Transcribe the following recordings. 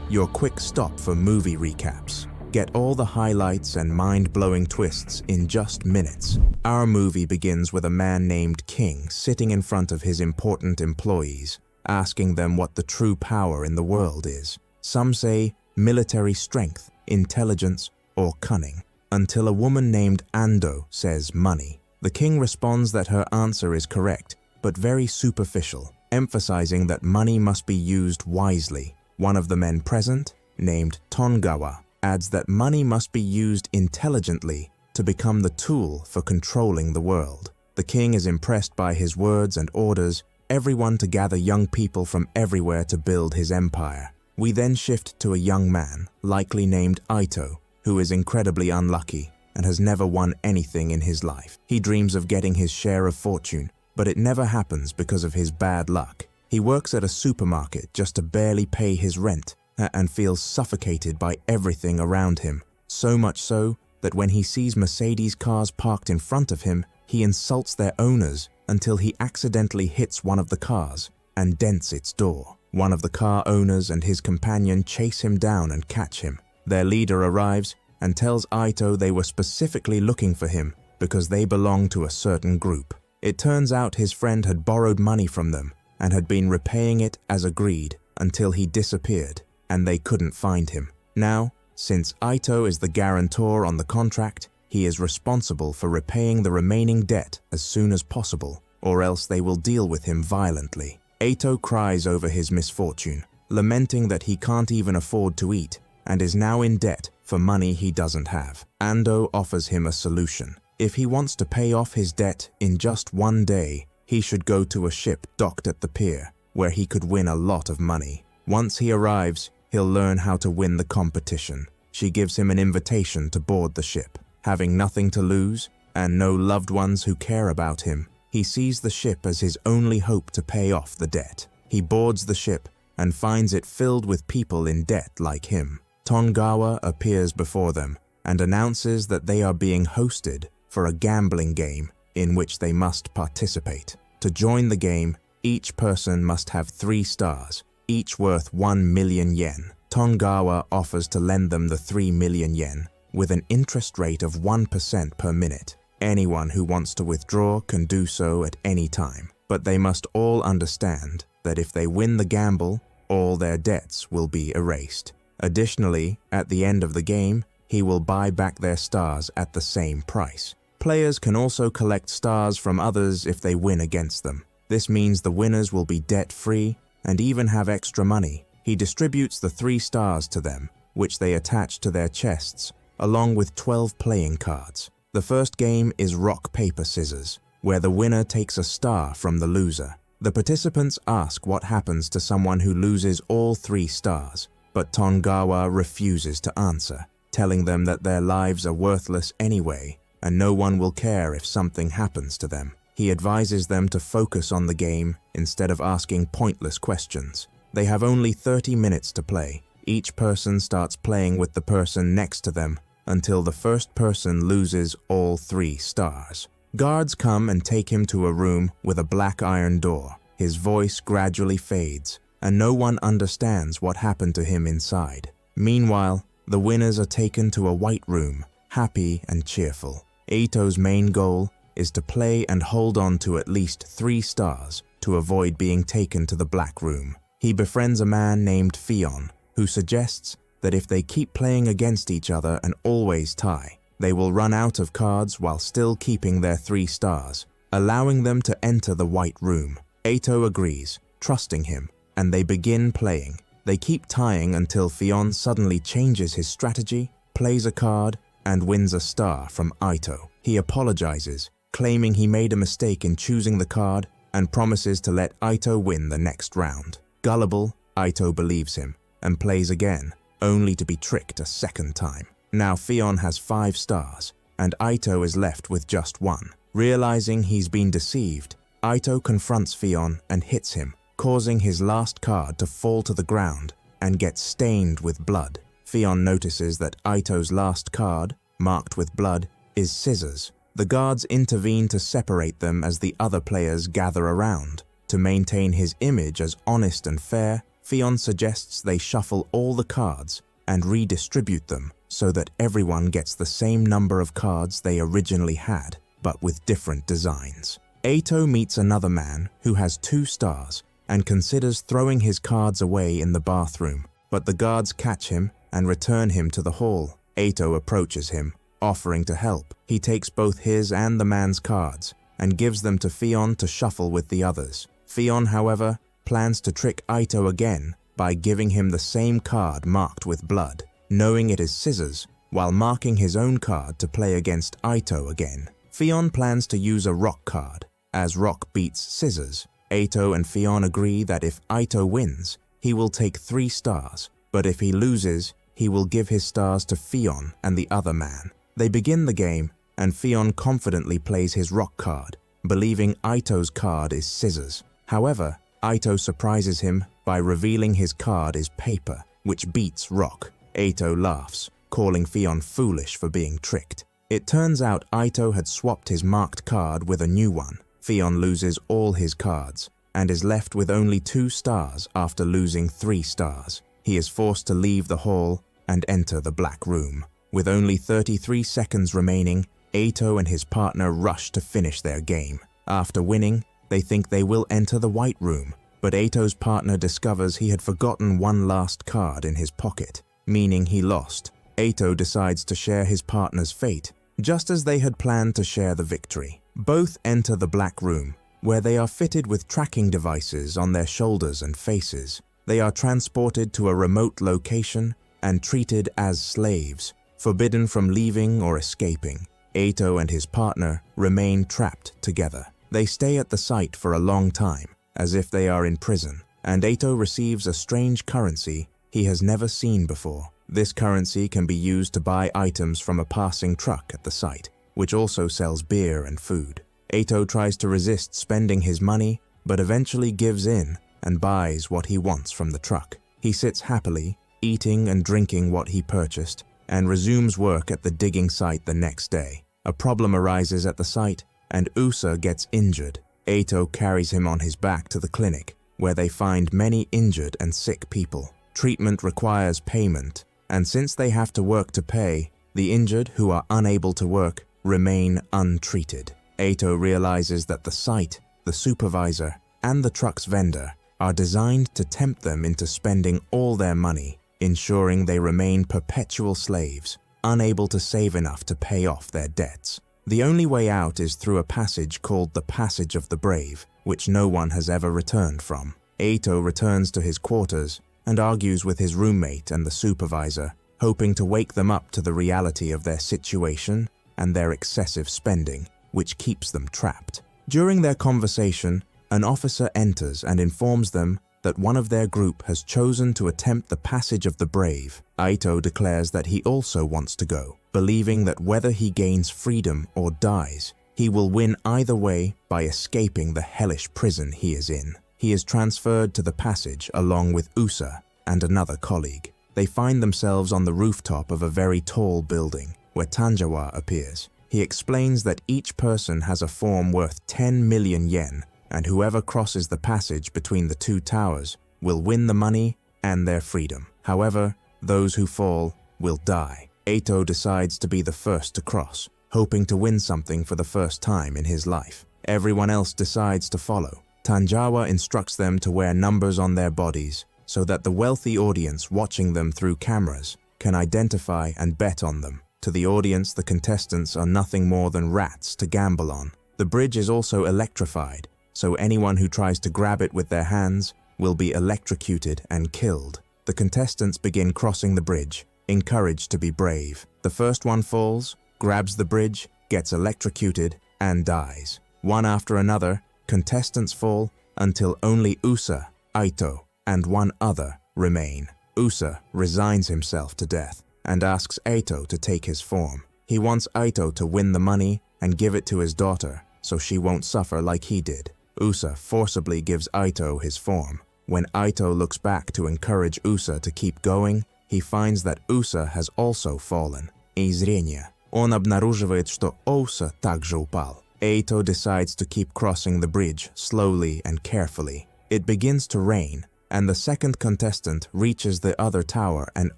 your quick stop for movie recaps. Get all the highlights and mind-blowing twists in just minutes. Our movie begins with a man named King sitting in front of his important employees, asking them what the true power in the world is. Some say military strength, intelligence, or cunning, until a woman named Ando says money. The king responds that her answer is correct, but very superficial, emphasizing that money must be used wisely. One of the men present, named Tongawa, adds that money must be used intelligently to become the tool for controlling the world. The king is impressed by his words and orders everyone to gather young people from everywhere to build his empire. We then shift to a young man, likely named Aito, who is incredibly unlucky and has never won anything in his life. He dreams of getting his share of fortune, but it never happens because of his bad luck. He works at a supermarket just to barely pay his rent and feels suffocated by everything around him, so much so that when he sees Mercedes cars parked in front of him, he insults their owners until he accidentally hits one of the cars and dents its door. One of the car owners and his companion chase him down and catch him. Their leader arrives and tells Aito they were specifically looking for him because they belong to a certain group. It turns out his friend had borrowed money from them and had been repaying it as agreed until he disappeared and they couldn't find him. Now, since Aito is the guarantor on the contract, he is responsible for repaying the remaining debt as soon as possible, or else they will deal with him violently. Aito cries over his misfortune, lamenting that he can't even afford to eat and is now in debt for money he doesn't have. Ando offers him a solution. If he wants to pay off his debt in just one day, he should go to a ship docked at the pier, where he could win a lot of money. Once he arrives, he'll learn how to win the competition. She gives him an invitation to board the ship. Having nothing to lose and no loved ones who care about him, he sees the ship as his only hope to pay off the debt. He boards the ship and finds it filled with people in debt like him. Tongawa appears before them and announces that they are being hosted for a gambling game in which they must participate. To join the game, each person must have 3 stars, each worth 1 million yen. Tongawa offers to lend them the 3 million yen with an interest rate of 1% per minute. Anyone who wants to withdraw can do so at any time, but they must all understand that if they win the gamble, all their debts will be erased. Additionally, at the end of the game, he will buy back their stars at the same price. Players can also collect stars from others if they win against them. This means the winners will be debt-free and even have extra money. He distributes the 3 stars to them, which they attach to their chests, along with 12 playing cards. The first game is rock, paper, scissors, where the winner takes a star from the loser. The participants ask what happens to someone who loses all 3 stars, but Tongawa refuses to answer, telling them that their lives are worthless anyway, and no one will care if something happens to them. He advises them to focus on the game instead of asking pointless questions. They have only 30 minutes to play. Each person starts playing with the person next to them until the first person loses all 3 stars. Guards come and take him to a room with a black iron door. His voice gradually fades, and no one understands what happened to him inside. Meanwhile, the winners are taken to a white room, happy and cheerful. Aito's main goal is to play and hold on to at least 3 stars to avoid being taken to the black room. He befriends a man named Fion, who suggests that if they keep playing against each other and always tie, they will run out of cards while still keeping their 3 stars, allowing them to enter the white room. Aito agrees, trusting him, and they begin playing. They keep tying until Fion suddenly changes his strategy, plays a card, and wins a star from Aito. He apologizes, claiming he made a mistake in choosing the card, and promises to let Aito win the next round. Gullible, Aito believes him and plays again, only to be tricked a second time. Now Fion has 5 stars, and Aito is left with just 1. Realizing he's been deceived, Aito confronts Fion and hits him, causing his last card to fall to the ground and get stained with blood. Fion notices that Aito's last card, marked with blood, is scissors. The guards intervene to separate them as the other players gather around. To maintain his image as honest and fair, Fion suggests they shuffle all the cards and redistribute them so that everyone gets the same number of cards they originally had, but with different designs. Eito meets another man who has 2 stars and considers throwing his cards away in the bathroom, but the guards catch him and return him to the hall. Eito approaches him, offering to help. He takes both his and the man's cards and gives them to Fion to shuffle with the others. Fion, however, plans to trick Eito again by giving him the same card marked with blood, knowing it is scissors, while marking his own card to play against Eito again. Fion plans to use a rock card, as rock beats scissors. Eito and Fion agree that if Eito wins, he will take 3 stars, but if he loses, he will give his stars to Fion and the other man. They begin the game, and Fion confidently plays his rock card, believing Eito's card is scissors. However, Eito surprises him by revealing his card is paper, which beats rock. Eito laughs, calling Fion foolish for being tricked. It turns out Eito had swapped his marked card with a new one. Fion loses all his cards and is left with only 2 stars after losing 3 stars. He is forced to leave the hall and enter the black room. With only 33 seconds remaining, Eito and his partner rush to finish their game. After winning, they think they will enter the white room, but Eito's partner discovers he had forgotten one last card in his pocket, meaning he lost. Eito decides to share his partner's fate, just as they had planned to share the victory. Both enter the black room, where they are fitted with tracking devices on their shoulders and faces. They are transported to a remote location and treated as slaves, forbidden from leaving or escaping. Eito and his partner remain trapped together. They stay at the site for a long time, as if they are in prison, and Eito receives a strange currency he has never seen before. This currency can be used to buy items from a passing truck at the site, which also sells beer and food. Eito tries to resist spending his money, but eventually gives in and buys what he wants from the truck. He sits happily, eating and drinking what he purchased, and resumes work at the digging site the next day. A problem arises at the site, and Usa gets injured. Eito carries him on his back to the clinic, where they find many injured and sick people. Treatment requires payment, and since they have to work to pay, the injured who are unable to work remain untreated. Eito realizes that the site, the supervisor, and the truck's vendor are designed to tempt them into spending all their money, ensuring they remain perpetual slaves, unable to save enough to pay off their debts. The only way out is through a passage called the Passage of the Brave, which no one has ever returned from. Eito returns to his quarters and argues with his roommate and the supervisor, hoping to wake them up to the reality of their situation and their excessive spending, which keeps them trapped. During their conversation, an officer enters and informs them that one of their group has chosen to attempt the Passage of the Brave. Eito declares that he also wants to go, believing that whether he gains freedom or dies, he will win either way by escaping the hellish prison he is in. He is transferred to the passage along with Usa and another colleague. They find themselves on the rooftop of a very tall building, where Tanjawa appears. He explains that each person has a form worth 10 million yen, and whoever crosses the passage between the 2 towers will win the money and their freedom. However, those who fall will die. Eito decides to be the first to cross, hoping to win something for the first time in his life. Everyone else decides to follow. Tanjawa instructs them to wear numbers on their bodies so that the wealthy audience watching them through cameras can identify and bet on them. To the audience, the contestants are nothing more than rats to gamble on. The bridge is also electrified, so anyone who tries to grab it with their hands will be electrocuted and killed. The contestants begin crossing the bridge, encouraged to be brave. The first one falls, grabs the bridge, gets electrocuted, and dies. One after another, contestants fall until only Usa, Eito, and one other remain. Usa resigns himself to death and asks Eito to take his form. He wants Eito to win the money and give it to his daughter so she won't suffer like he did. Usa forcibly gives Eito his form. When Eito looks back to encourage Usa to keep going, he finds that Usa has also fallen. И зрение. Он обнаруживает, что Уса также упал. Eito decides to keep crossing the bridge slowly and carefully. It begins to rain, and the second contestant reaches the other tower and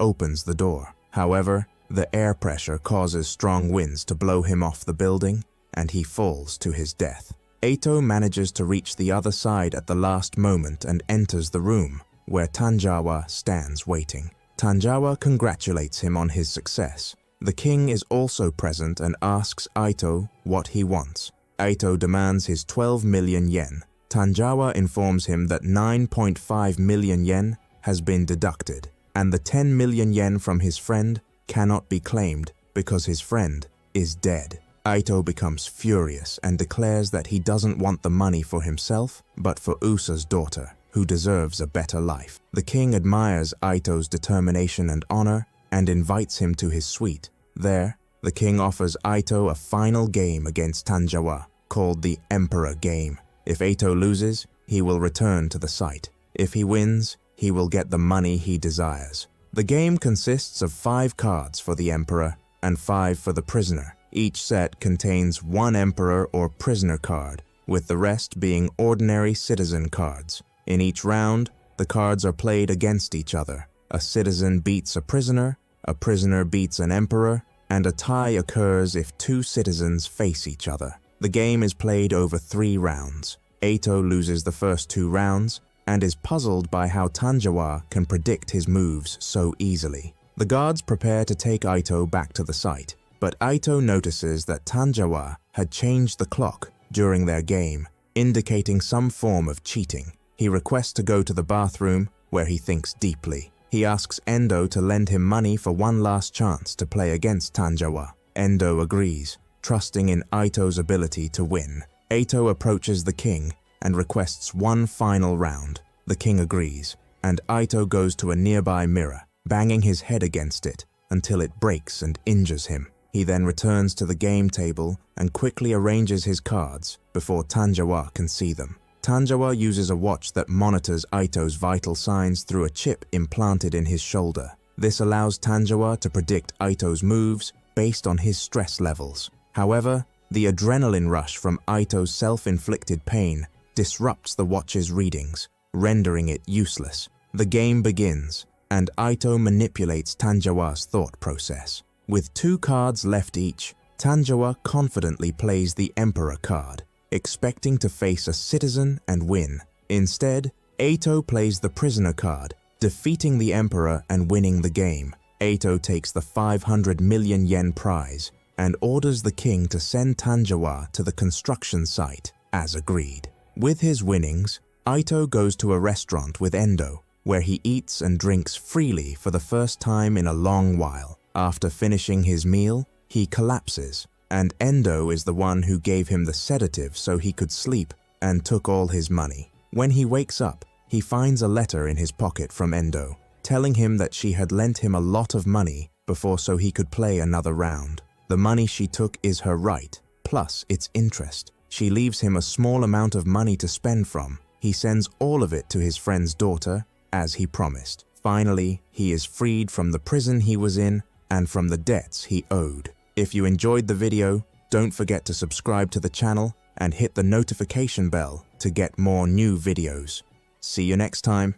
opens the door. However, the air pressure causes strong winds to blow him off the building, and he falls to his death. Eito manages to reach the other side at the last moment and enters the room, where Tanjiro stands waiting. Tanjiro congratulates him on his success. The king is also present and asks Eito what he wants. Eito demands his 12 million yen. Tanjiro informs him that 9.5 million yen has been deducted, and the 10 million yen from his friend cannot be claimed because his friend is dead. Eito becomes furious and declares that he doesn't want the money for himself, but for Usa's daughter, who deserves a better life. The king admires Eito's determination and honor and invites him to his suite. There, the king offers Eito a final game against Tanjiro, called the Emperor Game. If Eito loses, he will return to the site. If he wins, he will get the money he desires. The game consists of 5 cards for the Emperor and 5 for the prisoner. Each set contains 1 Emperor or prisoner card, with the rest being ordinary citizen cards. In each round, the cards are played against each other. A citizen beats a prisoner beats an emperor, and a tie occurs if 2 citizens face each other. The game is played over 3 rounds. Eito loses the first 2 rounds and is puzzled by how Tanjiro can predict his moves so easily. The guards prepare to take Eito back to the site, but Eito notices that Tanjiro had changed the clock during their game, indicating some form of cheating. He requests to go to the bathroom, where he thinks deeply. He asks Endo to lend him money for one last chance to play against Tanjiro. Endo agrees, trusting in Eito's ability to win. Eito approaches the king and requests one final round. The king agrees, and Eito goes to a nearby mirror, banging his head against it until it breaks and injures him. He then returns to the game table and quickly arranges his cards before Tanjiro can see them. Tanjiro uses a watch that monitors Eito's vital signs through a chip implanted in his shoulder. This allows Tanjiro to predict Eito's moves based on his stress levels. However, the adrenaline rush from Eito's self-inflicted pain disrupts the watch's readings, rendering it useless. The game begins, and Eito manipulates Tanjiro's thought process. With 2 cards left each, Tanjiro confidently plays the Emperor card, expecting to face a citizen and win. Instead, Eito plays the prisoner card, defeating the Emperor and winning the game. Eito takes the 500 million yen prize and orders the king to send Tanjiro to the construction site, as agreed. With his winnings, Eito goes to a restaurant with Endo, where he eats and drinks freely for the first time in a long while. After finishing his meal, he collapses, and Endo is the one who gave him the sedative so he could sleep and took all his money. When he wakes up, he finds a letter in his pocket from Endo, telling him that she had lent him a lot of money before so he could play another round. The money she took is her right, plus its interest. She leaves him a small amount of money to spend from. He sends all of it to his friend's daughter, as he promised. Finally, he is freed from the prison he was in and from the debts he owed. If you enjoyed the video, don't forget to subscribe to the channel and hit the notification bell to get more new videos. See you next time.